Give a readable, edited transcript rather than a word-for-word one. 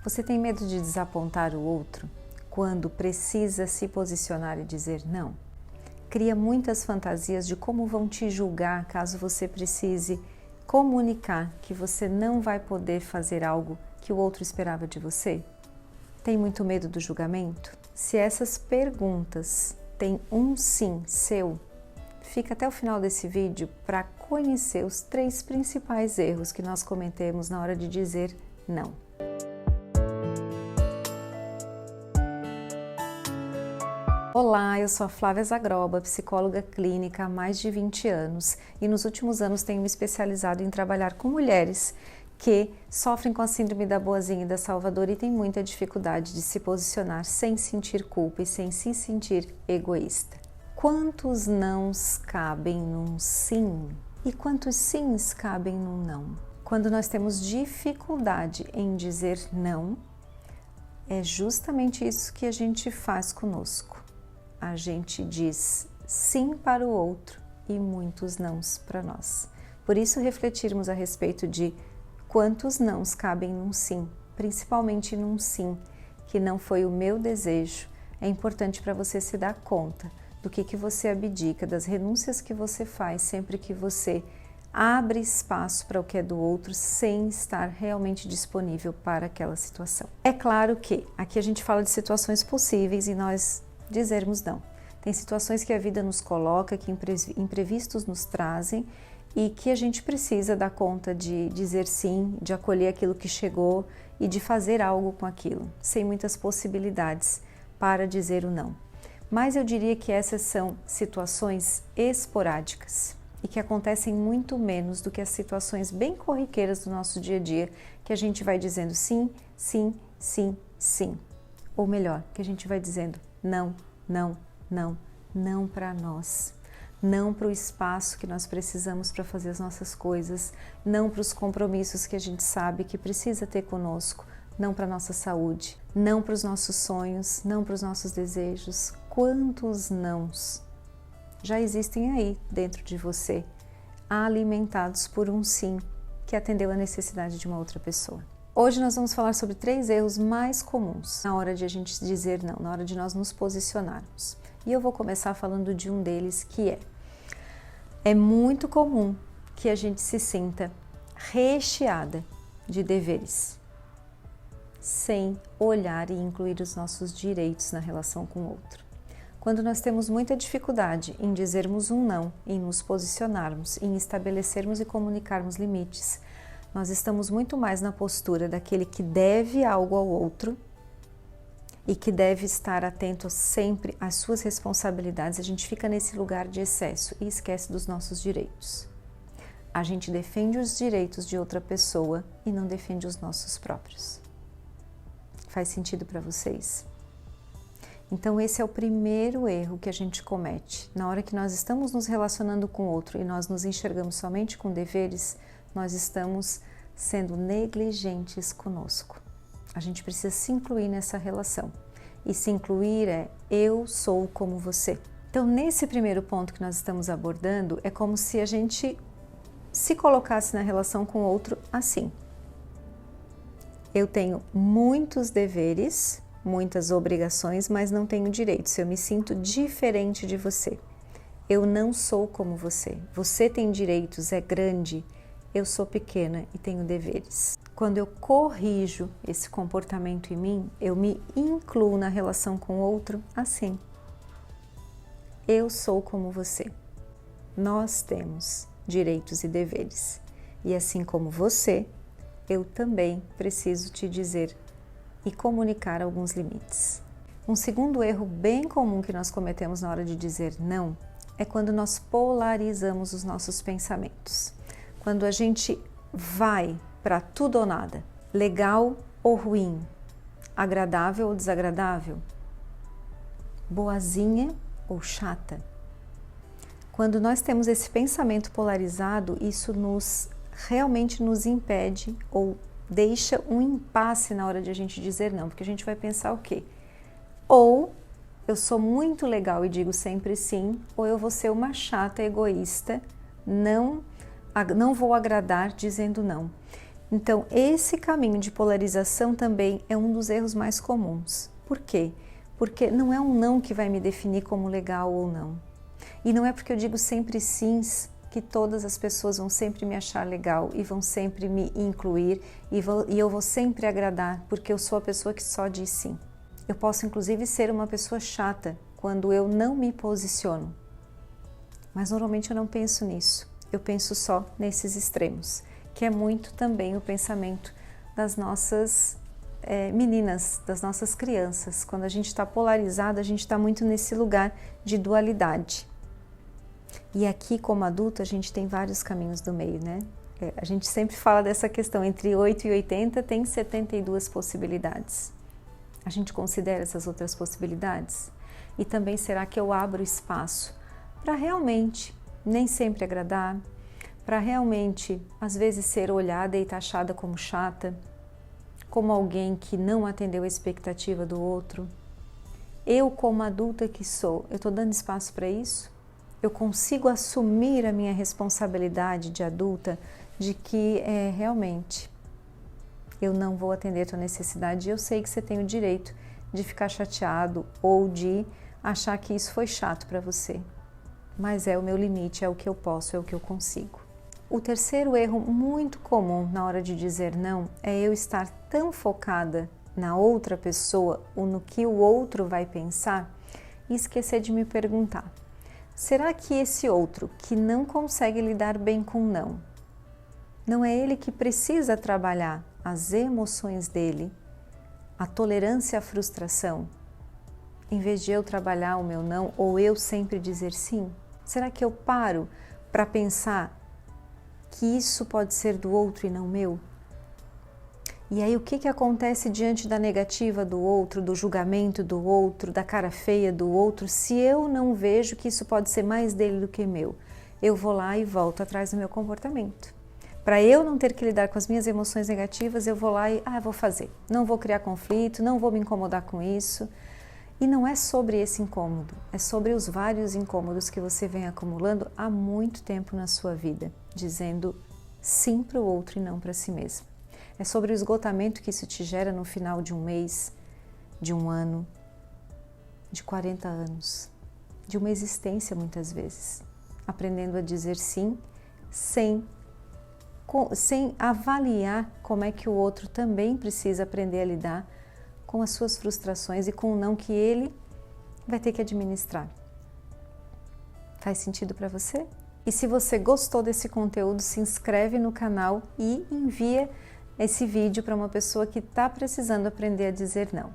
Você tem medo de desapontar o outro quando precisa se posicionar e dizer não? Cria muitas fantasias de como vão te julgar caso você precise comunicar que você não vai poder fazer algo que o outro esperava de você? Tem muito medo do julgamento? Se essas perguntas têm um sim seu, fica até o final desse vídeo para conhecer os 3 principais erros que nós cometemos na hora de dizer não. Olá, eu sou a Flávia Zagroba, psicóloga clínica há mais de 20 anos e nos últimos anos tenho me especializado em trabalhar com mulheres que sofrem com a síndrome da boazinha e da salvadora e têm muita dificuldade de se posicionar sem sentir culpa e sem se sentir egoísta. Quantos nãos cabem num sim? E quantos sims cabem num não? Quando nós temos dificuldade em dizer não, é justamente isso que a gente faz conosco. A gente diz sim para o outro e muitos nãos para nós. Por isso, refletirmos a respeito de quantos nãos cabem num sim, principalmente num sim que não foi o meu desejo, é importante para você se dar conta do que você abdica, das renúncias que você faz sempre que você abre espaço para o que é do outro sem estar realmente disponível para aquela situação. É claro que aqui a gente fala de situações possíveis e nós dizermos não. Tem situações que a vida nos coloca, que imprevistos nos trazem e que a gente precisa dar conta de dizer sim, de acolher aquilo que chegou e de fazer algo com aquilo, sem muitas possibilidades para dizer o não. Mas eu diria que essas são situações esporádicas e que acontecem muito menos do que as situações bem corriqueiras do nosso dia a dia, que a gente vai dizendo sim, sim, sim, sim. Ou melhor, que a gente vai dizendo não, não, não, não para nós. Não para o espaço que nós precisamos para fazer as nossas coisas, não para os compromissos que a gente sabe que precisa ter conosco, não para a nossa saúde, não para os nossos sonhos, não para os nossos desejos. Quantos nãos já existem aí dentro de você, alimentados por um sim que atendeu a necessidade de uma outra pessoa? Hoje nós vamos falar sobre 3 erros mais comuns na hora de a gente dizer não, na hora de nós nos posicionarmos. E eu vou começar falando de um deles que é muito comum que a gente se sinta recheada de deveres, sem olhar e incluir os nossos direitos na relação com o outro. Quando nós temos muita dificuldade em dizermos um não, em nos posicionarmos, em estabelecermos e comunicarmos limites, nós estamos muito mais na postura daquele que deve algo ao outro e que deve estar atento sempre às suas responsabilidades. A gente fica nesse lugar de excesso e esquece dos nossos direitos. A gente defende os direitos de outra pessoa e não defende os nossos próprios. Faz sentido para vocês? Então esse é o primeiro erro que a gente comete. Na hora que nós estamos nos relacionando com o outro e nós nos enxergamos somente com deveres, nós estamos sendo negligentes conosco. A gente precisa se incluir nessa relação. E se incluir é eu sou como você. Então, nesse primeiro ponto que nós estamos abordando, é como se a gente se colocasse na relação com o outro assim. Eu tenho muitos deveres, muitas obrigações, mas não tenho direitos. Eu me sinto diferente de você. Eu não sou como você. Você tem direitos, é grande. Eu sou pequena e tenho deveres. Quando eu corrijo esse comportamento em mim, eu me incluo na relação com o outro assim. Eu sou como você. Nós temos direitos e deveres. E assim como você, eu também preciso te dizer e comunicar alguns limites. Um segundo erro bem comum que nós cometemos na hora de dizer não é quando nós polarizamos os nossos pensamentos. Quando a gente vai para tudo ou nada, legal ou ruim, agradável ou desagradável, boazinha ou chata. Quando nós temos esse pensamento polarizado, isso realmente nos impede ou deixa um impasse na hora de a gente dizer não, porque a gente vai pensar o quê? Ou eu sou muito legal e digo sempre sim, ou eu vou ser uma chata egoísta, não vou agradar dizendo não. Então, esse caminho de polarização também é um dos erros mais comuns. Por quê? Porque não é um não que vai me definir como legal ou não. E não é porque eu digo sempre sims que todas as pessoas vão sempre me achar legal e vão sempre me incluir e eu vou sempre agradar, porque eu sou a pessoa que só diz sim. Eu posso inclusive ser uma pessoa chata quando eu não me posiciono. Mas normalmente eu não penso nisso, eu penso só nesses extremos, que é muito também o pensamento das nossas meninas, das nossas crianças. Quando a gente está polarizada, a gente está muito nesse lugar de dualidade. E aqui, como adulto, a gente tem vários caminhos do meio, né? A gente sempre fala dessa questão, entre 8 e 80 tem 72 possibilidades. A gente considera essas outras possibilidades? E também será que eu abro espaço para realmente nem sempre agradar, para realmente, às vezes, ser olhada e taxada como chata, como alguém que não atendeu a expectativa do outro? Eu, como adulta que sou, eu estou dando espaço para isso? Eu consigo assumir a minha responsabilidade de adulta de que realmente eu não vou atender a tua necessidade e eu sei que você tem o direito de ficar chateado ou de achar que isso foi chato para você. Mas é o meu limite, é o que eu posso, é o que eu consigo. O terceiro erro muito comum na hora de dizer não é eu estar tão focada na outra pessoa ou no que o outro vai pensar e esquecer de me perguntar: será que esse outro que não consegue lidar bem com não é ele que precisa trabalhar as emoções dele, a tolerância à frustração, em vez de eu trabalhar o meu não ou eu sempre dizer sim? Será que eu paro para pensar que isso pode ser do outro e não meu? E aí o que acontece diante da negativa do outro, do julgamento do outro, da cara feia do outro, se eu não vejo que isso pode ser mais dele do que meu? Eu vou lá e volto atrás do meu comportamento. Para eu não ter que lidar com as minhas emoções negativas, eu vou lá e vou fazer. Não vou criar conflito, não vou me incomodar com isso. E não é sobre esse incômodo, é sobre os vários incômodos que você vem acumulando há muito tempo na sua vida, dizendo sim para o outro e não para si mesmo. É sobre o esgotamento que isso te gera no final de um mês, de um ano, de 40 anos, de uma existência muitas vezes, aprendendo a dizer sim sem avaliar como é que o outro também precisa aprender a lidar com as suas frustrações e com o não que ele vai ter que administrar. Faz sentido para você? E se você gostou desse conteúdo, se inscreve no canal e envia esse vídeo para uma pessoa que está precisando aprender a dizer não.